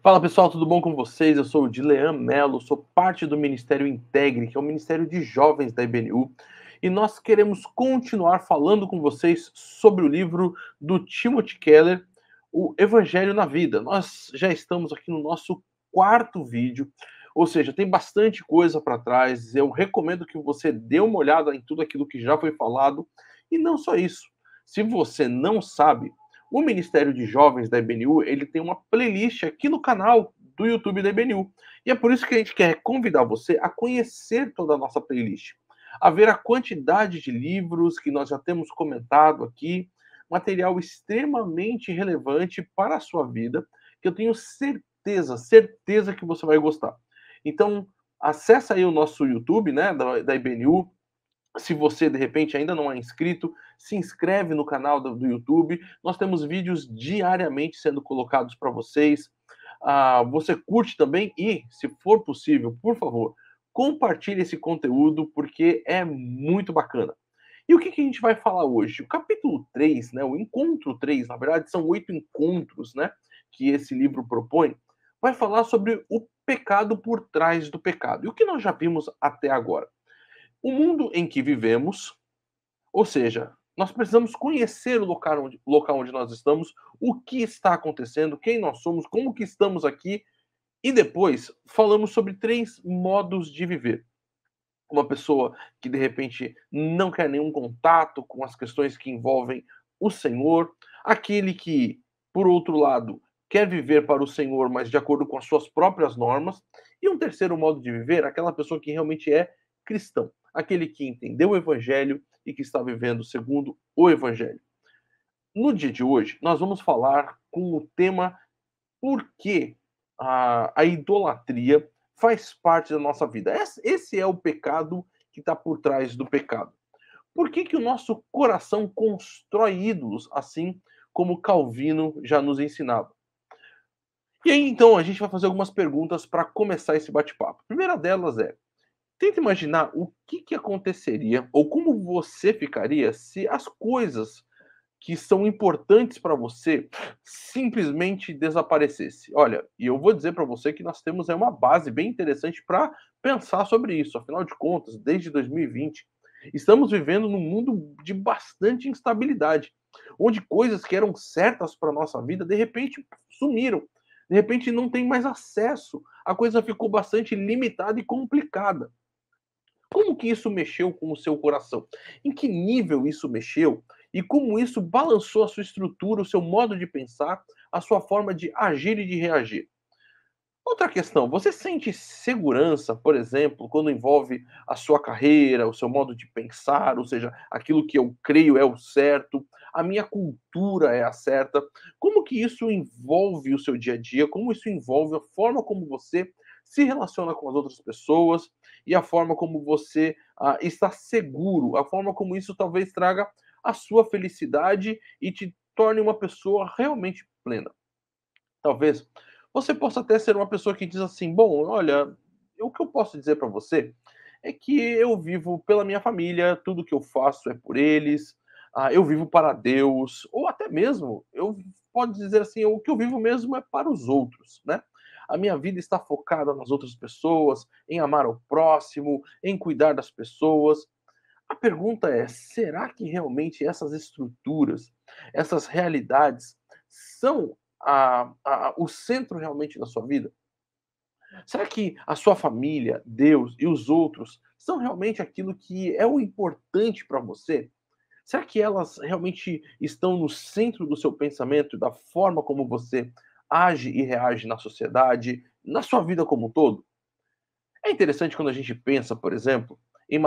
Fala pessoal, tudo bom com vocês? Eu sou o Dilean Mello, sou parte do Ministério Integre, que é o Ministério de Jovens da IBNU, e nós queremos continuar falando com vocês sobre o livro do Timothy Keller, O Evangelho na Vida. Nós já estamos aqui no nosso quarto vídeo, ou seja, tem bastante coisa para trás. Eu recomendo que você dê uma olhada em tudo aquilo que já foi falado, e não só isso. Se você não sabe, o Ministério de Jovens da IBNU, ele tem uma playlist aqui no canal do YouTube da IBNU. E é por isso que a gente quer convidar você a conhecer toda a nossa playlist, a ver a quantidade de livros que nós já temos comentado aqui, material extremamente relevante para a sua vida, que eu tenho certeza que você vai gostar. Então, acessa aí o nosso YouTube, né, da IBNU. Se você, de repente, ainda não é inscrito, se inscreve no canal do YouTube. Nós temos vídeos diariamente sendo colocados para vocês. Você curte também e, se for possível, por favor, compartilhe esse conteúdo, porque é muito bacana. E o que a gente vai falar hoje? O capítulo 3, né, o encontro 3, na verdade são 8 encontros, né, que esse livro propõe, vai falar sobre o pecado por trás do pecado. E o que nós já vimos até agora? O mundo em que vivemos, ou seja, nós precisamos conhecer o local onde nós estamos, o que está acontecendo, quem nós somos, como que estamos aqui, e depois falamos sobre 3 modos de viver. Uma pessoa que de repente não quer nenhum contato com as questões que envolvem o Senhor, aquele que, por outro lado, quer viver para o Senhor, mas de acordo com as suas próprias normas, e um terceiro modo de viver, aquela pessoa que realmente é cristão, aquele que entendeu o evangelho e que está vivendo segundo o evangelho. No dia de hoje, nós vamos falar com o tema por que a idolatria faz parte da nossa vida. Esse é o pecado que está por trás do pecado. Por que o nosso coração constrói ídolos, assim como Calvino já nos ensinava? E aí, então, a gente vai fazer algumas perguntas para começar esse bate-papo. A primeira delas é: tenta imaginar o que aconteceria ou como você ficaria se as coisas que são importantes para você simplesmente desaparecesse. Olha, e eu vou dizer para você que nós temos aí uma base bem interessante para pensar sobre isso. Afinal de contas, desde 2020, estamos vivendo num mundo de bastante instabilidade, onde coisas que eram certas para nossa vida de repente sumiram. De repente não tem mais acesso. A coisa ficou bastante limitada e complicada. Como que isso mexeu com o seu coração? Em que nível isso mexeu? E como isso balançou a sua estrutura, o seu modo de pensar, a sua forma de agir e de reagir? Outra questão, você sente segurança, por exemplo, quando envolve a sua carreira, o seu modo de pensar, ou seja, aquilo que eu creio é o certo, a minha cultura é a certa? Como que isso envolve o seu dia a dia? Como isso envolve a forma como você se relaciona com as outras pessoas e a forma como você está seguro, a forma como isso talvez traga a sua felicidade e te torne uma pessoa realmente plena? Talvez você possa até ser uma pessoa que diz assim: "Bom, olha, o que eu posso dizer para você é que eu vivo pela minha família, tudo que eu faço é por eles, eu vivo para Deus", ou até mesmo eu pode dizer assim: "O que eu vivo mesmo é para os outros", né. A minha vida está focada nas outras pessoas, em amar ao próximo, em cuidar das pessoas. A pergunta é: será que realmente essas estruturas, essas realidades são o centro realmente da sua vida? Será que a sua família, Deus e os outros são realmente aquilo que é o importante para você? Será que elas realmente estão no centro do seu pensamento, da forma como você age e reage na sociedade, na sua vida como um todo? É interessante quando a gente pensa, por exemplo, em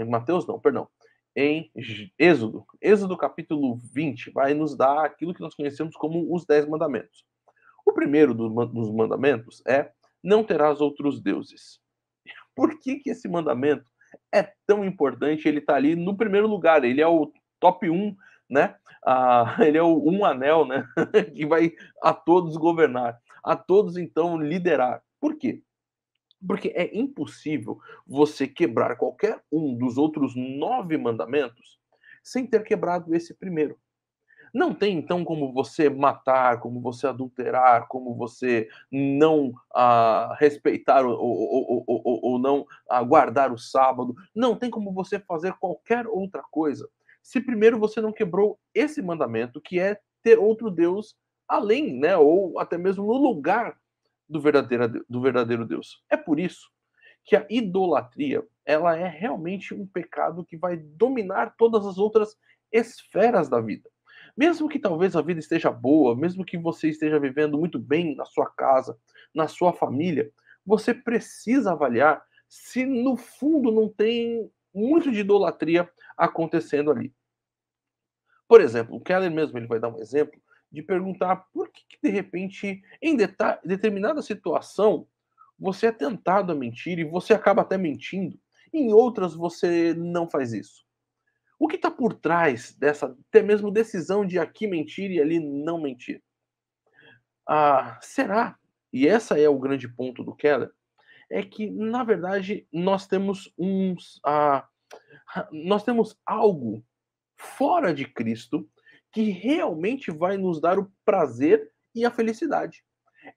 Mateus não, perdão, em Êxodo capítulo 20 vai nos dar aquilo que nós conhecemos como os 10 mandamentos. O primeiro dos mandamentos é: "Não terás outros deuses". Por que esse mandamento é tão importante? Ele está ali no primeiro lugar, ele é o top 1, né, ele é o um anel, né, que vai a todos governar, a todos então liderar. Por quê? Porque é impossível você quebrar qualquer um dos outros 9 mandamentos sem ter quebrado esse primeiro. Não tem então como você matar, como você adulterar, como você não respeitar ou não guardar o sábado. Não tem como você fazer qualquer outra coisa. Se primeiro você não quebrou esse mandamento, que é ter outro Deus além, né? Ou até mesmo no lugar do verdadeiro Deus. É por isso que a idolatria ela é realmente um pecado que vai dominar todas as outras esferas da vida. Mesmo que talvez a vida esteja boa, mesmo que você esteja vivendo muito bem na sua casa, na sua família, você precisa avaliar se no fundo não tem muito de idolatria acontecendo ali. Por exemplo, o Keller mesmo ele vai dar um exemplo de perguntar por que de repente, em determinada situação, você é tentado a mentir e você acaba até mentindo, em outras você não faz isso. O que está por trás dessa até mesmo decisão de aqui mentir e ali não mentir? Será, e essa é o grande ponto do Keller, é que na verdade nós temos algo fora de Cristo que realmente vai nos dar o prazer e a felicidade.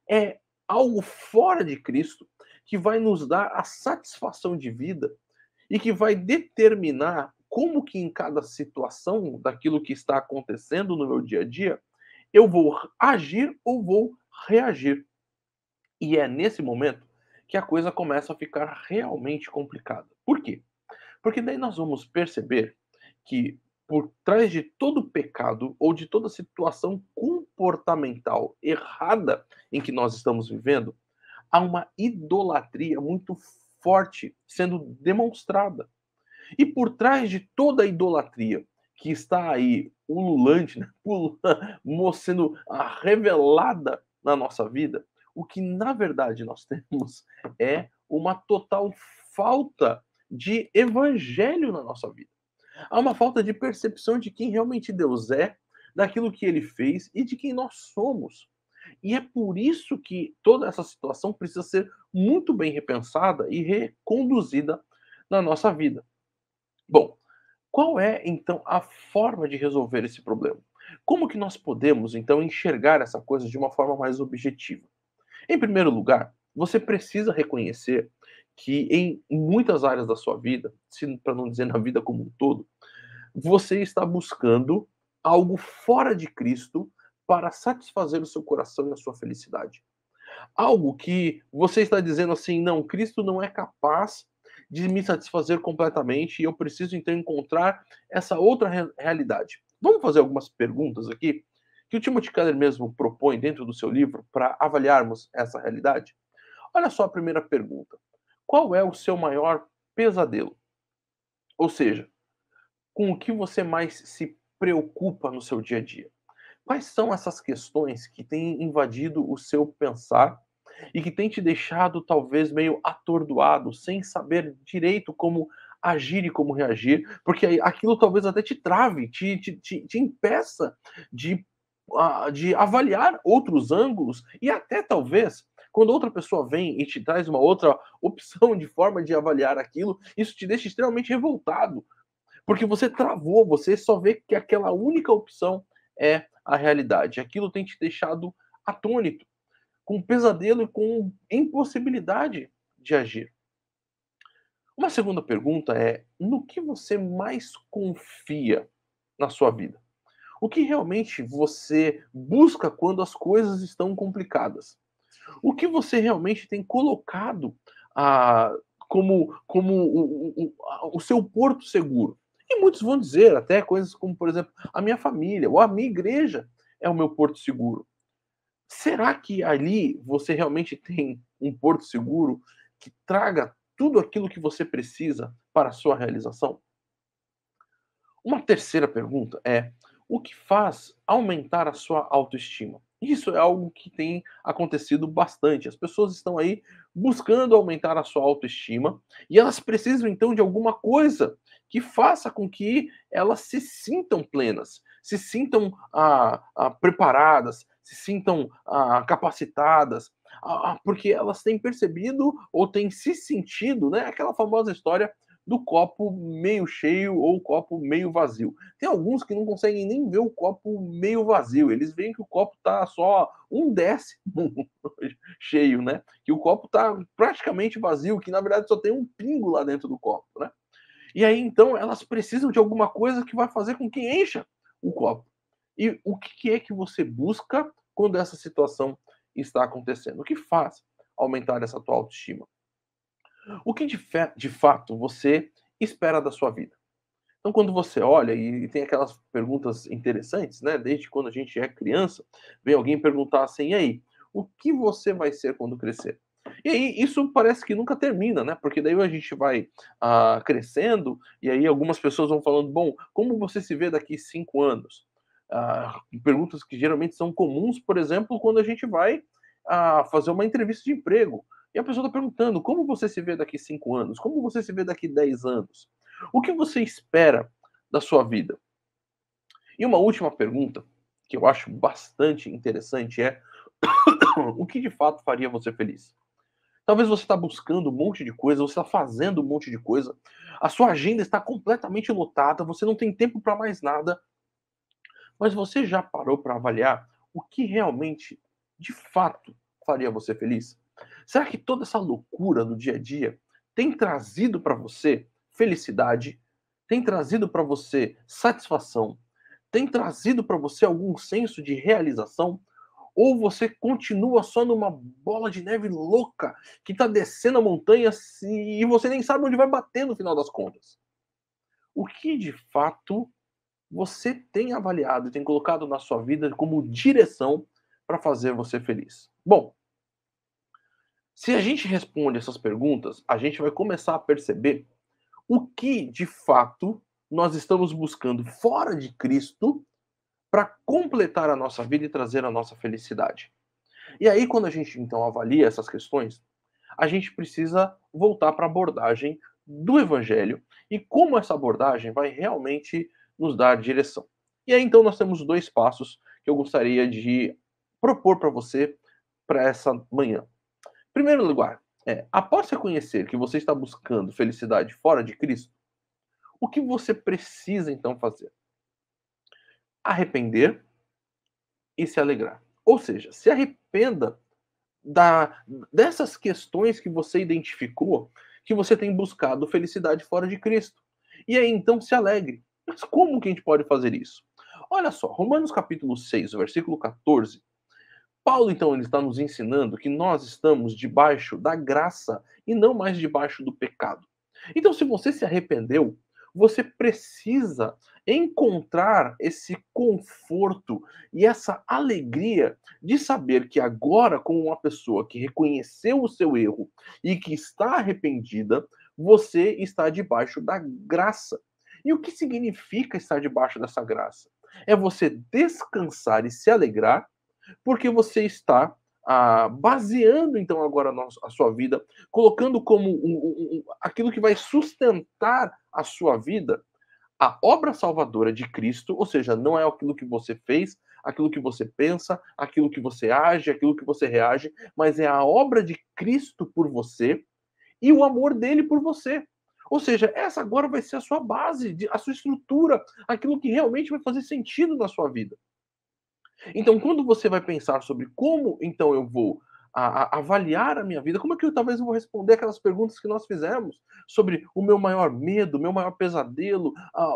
É algo fora de Cristo que vai nos dar a satisfação de vida e que vai determinar como que em cada situação daquilo que está acontecendo no meu dia a dia, eu vou agir ou vou reagir. E é nesse momento que a coisa começa a ficar realmente complicada. Por quê? Porque daí nós vamos perceber que por trás de todo pecado ou de toda situação comportamental errada em que nós estamos vivendo, há uma idolatria muito forte sendo demonstrada. E por trás de toda a idolatria que está aí ululante, né, sendo revelada na nossa vida, o que na verdade nós temos é uma total falta de evangelho na nossa vida. Há uma falta de percepção de quem realmente Deus é, daquilo que ele fez e de quem nós somos. E é por isso que toda essa situação precisa ser muito bem repensada e reconduzida na nossa vida. Bom, qual é então a forma de resolver esse problema? Como que nós podemos então enxergar essa coisa de uma forma mais objetiva? Em primeiro lugar, você precisa reconhecer que em muitas áreas da sua vida, para não dizer na vida como um todo, você está buscando algo fora de Cristo para satisfazer o seu coração e a sua felicidade. Algo que você está dizendo assim: "Não, Cristo não é capaz de me satisfazer completamente e eu preciso então encontrar essa outra realidade". Vamos fazer algumas perguntas aqui, que o Timothy Keller mesmo propõe dentro do seu livro para avaliarmos essa realidade? Olha só a primeira pergunta: qual é o seu maior pesadelo? Ou seja, com o que você mais se preocupa no seu dia a dia? Quais são essas questões que têm invadido o seu pensar e que têm te deixado talvez meio atordoado, sem saber direito como agir e como reagir, porque aquilo talvez até te trave, te impeça de, de avaliar outros ângulos e até talvez quando outra pessoa vem e te traz uma outra opção de forma de avaliar aquilo, isso te deixa extremamente revoltado, porque você travou, você só vê que aquela única opção é a realidade. Aquilo tem te deixado atônito, com pesadelo e com impossibilidade de agir. Uma segunda pergunta é: no que você mais confia na sua vida? O que realmente você busca quando as coisas estão complicadas? O que você realmente tem colocado ah, como o seu porto seguro? E muitos vão dizer até coisas como, por exemplo, a minha família ou a minha igreja é o meu porto seguro. Será que ali você realmente tem um porto seguro que traga tudo aquilo que você precisa para a sua realização? Uma terceira pergunta é: o que faz aumentar a sua autoestima? Isso é algo que tem acontecido bastante. As pessoas estão aí buscando aumentar a sua autoestima e elas precisam então de alguma coisa que faça com que elas se sintam plenas, se sintam preparadas, se sintam capacitadas, porque elas têm percebido ou têm se sentido, né? Aquela famosa história do copo meio cheio ou copo meio vazio. Tem alguns que não conseguem nem ver o copo meio vazio, eles veem que o copo tá só 1/10 cheio, né, que o copo tá praticamente vazio, que na verdade só tem um pingo lá dentro do copo, né. E aí então elas precisam de alguma coisa que vai fazer com que encha o copo. E o que é que você busca quando essa situação está acontecendo? O que faz aumentar essa tua autoestima? O que de fato você espera da sua vida? Então, quando você olha e tem aquelas perguntas interessantes, né? Desde quando a gente é criança, vem alguém perguntar assim: e aí, o que você vai ser quando crescer? E aí, isso parece que nunca termina, né? Porque daí a gente vai crescendo, e aí algumas pessoas vão falando: bom, como você se vê daqui 5 anos? Perguntas que geralmente são comuns, por exemplo, quando a gente vai fazer uma entrevista de emprego. E a pessoa está perguntando: como você se vê daqui 5 anos? Como você se vê daqui 10 anos? O que você espera da sua vida? E uma última pergunta, que eu acho bastante interessante, é: o que de fato faria você feliz? Talvez você está buscando um monte de coisa, você está fazendo um monte de coisa, a sua agenda está completamente lotada, você não tem tempo para mais nada, mas você já parou para avaliar o que realmente, de fato, faria você feliz? Será que toda essa loucura do dia a dia tem trazido para você felicidade? Tem trazido para você satisfação? Tem trazido para você algum senso de realização? Ou você continua só numa bola de neve louca que está descendo a montanha e você nem sabe onde vai bater no final das contas? O que de fato você tem avaliado e tem colocado na sua vida como direção para fazer você feliz? Bom, se a gente responde essas perguntas, a gente vai começar a perceber o que de fato nós estamos buscando fora de Cristo para completar a nossa vida e trazer a nossa felicidade. E aí, quando a gente então avalia essas questões, a gente precisa voltar para a abordagem do Evangelho e como essa abordagem vai realmente nos dar direção. E aí, então, nós temos dois passos que eu gostaria de propor para você para essa manhã. Em primeiro lugar, após reconhecer que você está buscando felicidade fora de Cristo, o que você precisa então fazer? Arrepender e se alegrar. Ou seja, se arrependa da dessas questões que você identificou, que você tem buscado felicidade fora de Cristo. E aí então se alegre. Mas como que a gente pode fazer isso? Olha só, Romanos capítulo 6, versículo 14, Paulo então ele está nos ensinando que nós estamos debaixo da graça e não mais debaixo do pecado. Então se você se arrependeu, você precisa encontrar esse conforto e essa alegria de saber que agora, como uma pessoa que reconheceu o seu erro e que está arrependida, você está debaixo da graça. E o que significa estar debaixo dessa graça? É você descansar e se alegrar porque você está baseando então agora a sua vida, colocando como aquilo que vai sustentar a sua vida, a obra salvadora de Cristo, ou seja, não é aquilo que você fez, aquilo que você pensa, aquilo que você age, aquilo que você reage, mas é a obra de Cristo por você e o amor dele por você. Ou seja, essa agora vai ser a sua base, a sua estrutura, aquilo que realmente vai fazer sentido na sua vida. Então, quando você vai pensar sobre como então eu vou avaliar a minha vida, como é que talvez eu vou responder aquelas perguntas que nós fizemos sobre o meu maior medo, o meu maior pesadelo,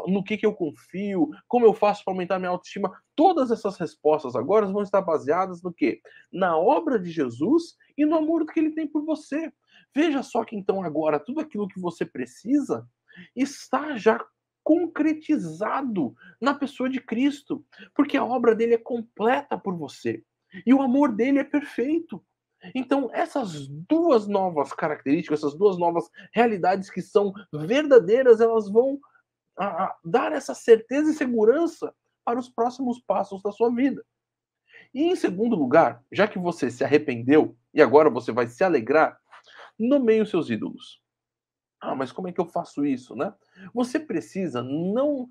no que eu confio, como eu faço para aumentar minha autoestima, todas essas respostas agora vão estar baseadas no quê? Na obra de Jesus e no amor que ele tem por você. Veja só que então agora tudo aquilo que você precisa está já concretizado na pessoa de Cristo, porque a obra dele é completa por você e o amor dele é perfeito. Então, essas duas novas características, essas duas novas realidades que são verdadeiras, elas vão dar essa certeza e segurança para os próximos passos da sua vida. E em segundo lugar, já que você se arrependeu e agora você vai se alegrar, nomeie os seus ídolos. Mas como é que eu faço isso, né? Você precisa não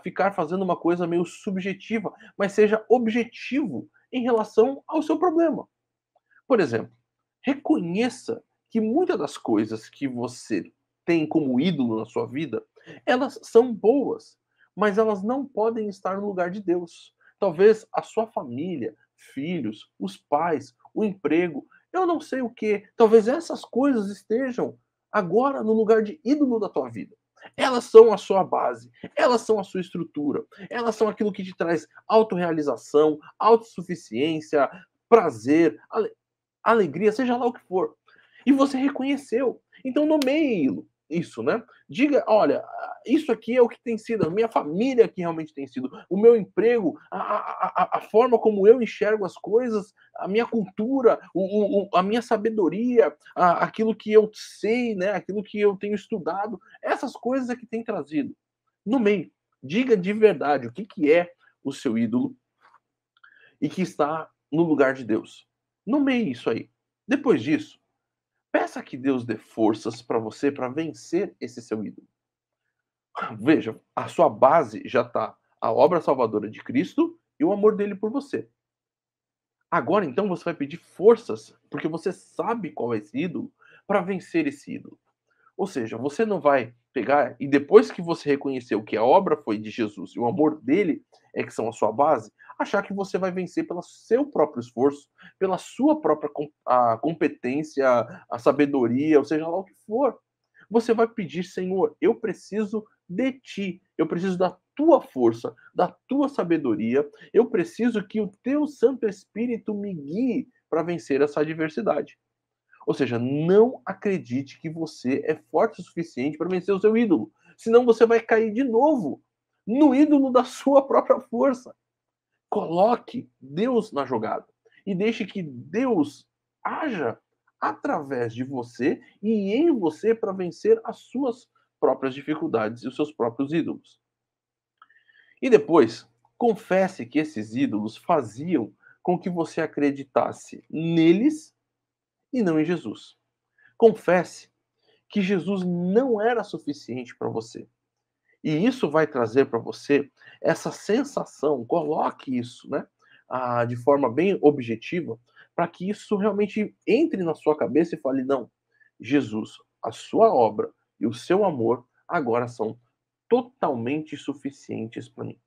ficar fazendo uma coisa meio subjetiva, mas seja objetivo em relação ao seu problema. Por exemplo, reconheça que muitas das coisas que você tem como ídolo na sua vida, elas são boas, mas elas não podem estar no lugar de Deus. Talvez a sua família, filhos, os pais, o emprego, eu não sei o que, talvez essas coisas estejam agora no lugar de ídolo da tua vida. Elas são a sua base, elas são a sua estrutura, elas são aquilo que te traz autorrealização, autossuficiência, prazer, alegria, seja lá o que for. E você reconheceu. Então nomeie isso, né? Diga, olha, isso aqui é o que tem sido, a minha família que realmente tem sido, o meu emprego, a forma como eu enxergo as coisas, a minha cultura, a minha sabedoria, aquilo que eu sei, né? Aquilo que eu tenho estudado, essas coisas é que tem trazido. Nomeie. Diga de verdade o que é o seu ídolo e que está no lugar de Deus. Nomeie isso aí. Depois disso, peça que Deus dê forças para você para vencer esse seu ídolo. Veja, a sua base já está a obra salvadora de Cristo e o amor dele por você. Agora então você vai pedir forças, porque você sabe qual é esse ídolo, para vencer esse ídolo. Ou seja, você não vai pegar e depois que você reconheceu que a obra foi de Jesus e o amor dele é que são a sua base, achar que você vai vencer pelo seu próprio esforço, pela sua própria a competência, a sabedoria, ou seja lá o que for. Você vai pedir, Senhor, eu preciso de ti, eu preciso da tua força, da tua sabedoria, eu preciso que o teu Santo Espírito me guie para vencer essa adversidade. Ou seja, não acredite que você é forte o suficiente para vencer o seu ídolo. Senão você vai cair de novo no ídolo da sua própria força. Coloque Deus na jogada e deixe que Deus haja através de você e em você para vencer as suas próprias dificuldades e os seus próprios ídolos. E depois, confesse que esses ídolos faziam com que você acreditasse neles e não em Jesus. Confesse que Jesus não era suficiente para você. E isso vai trazer para você essa sensação, coloque isso, né, de forma bem objetiva, para que isso realmente entre na sua cabeça e fale: não, Jesus, a sua obra e o seu amor agora são totalmente suficientes para mim.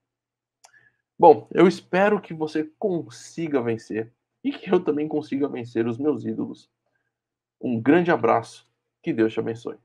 Bom, eu espero que você consiga vencer e que eu também consiga vencer os meus ídolos. Um grande abraço, que Deus te abençoe.